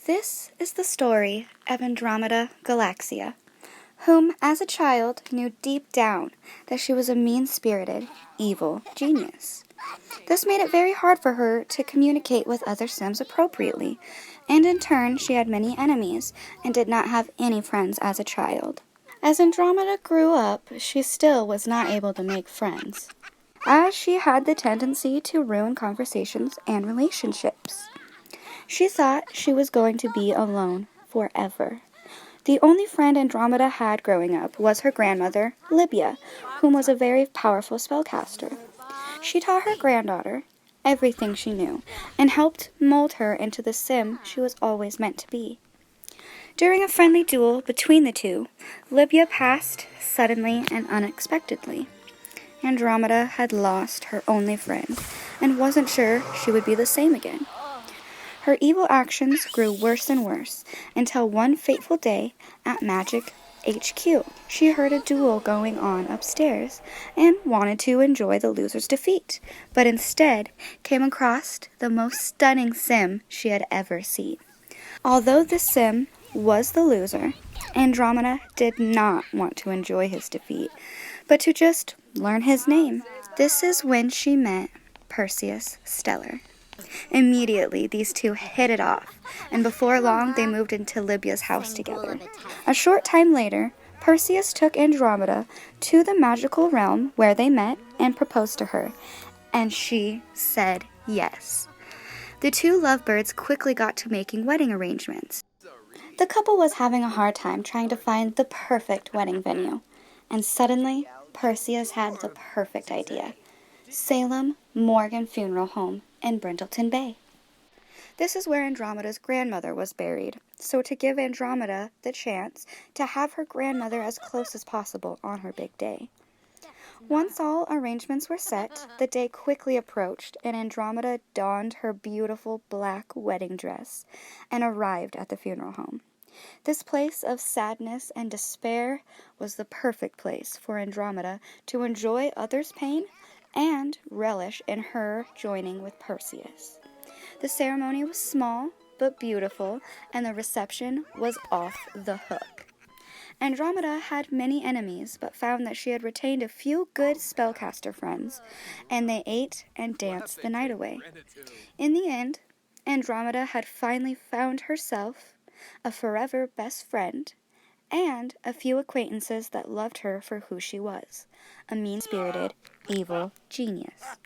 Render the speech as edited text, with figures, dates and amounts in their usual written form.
This is the story of Andromeda Galaxia, whom as a child knew deep down that she was a mean-spirited, evil genius. This made it very hard for her to communicate with other Sims appropriately, and in turn she had many enemies and did not have any friends as a child. As Andromeda grew up, she still was not able to make friends, as she had the tendency to ruin conversations and relationships. She thought she was going to be alone forever. The only friend Andromeda had growing up was her grandmother, Libya, whom was a very powerful spellcaster. She taught her granddaughter everything she knew and helped mold her into the Sim she was always meant to be. During a friendly duel between the two, Libya passed suddenly and unexpectedly. Andromeda had lost her only friend and wasn't sure she would be the same again. Her evil actions grew worse and worse until one fateful day at Magic HQ, she heard a duel going on upstairs and wanted to enjoy the loser's defeat, but instead came across the most stunning Sim she had ever seen. Although the Sim was the loser, Andromeda did not want to enjoy his defeat, but to just learn his name. This is when she met Perseus Stellar. Immediately, these two hit it off, and before long they moved into Libya's house together. A short time later, Perseus took Andromeda to the magical realm where they met and proposed to her, and she said yes. The two lovebirds quickly got to making wedding arrangements. The couple was having a hard time trying to find the perfect wedding venue, and suddenly, Perseus had the perfect idea. Salem Morgue Funeral Home in Brindleton Bay. This is where Andromeda's grandmother was buried, so to give Andromeda the chance to have her grandmother as close as possible on her big day. Once all arrangements were set, the day quickly approached, and Andromeda donned her beautiful black wedding dress and arrived at the funeral home. This place of sadness and despair was the perfect place for Andromeda to enjoy others' pain and relish in her joining with Perseus. The ceremony was small but beautiful, and the reception was off the hook. Andromeda had many enemies, but found that she had retained a few good spellcaster friends, and they ate and danced the night away. In the end, Andromeda had finally found herself a forever best friend and a few acquaintances that loved her for who she was, a mean-spirited, evil genius.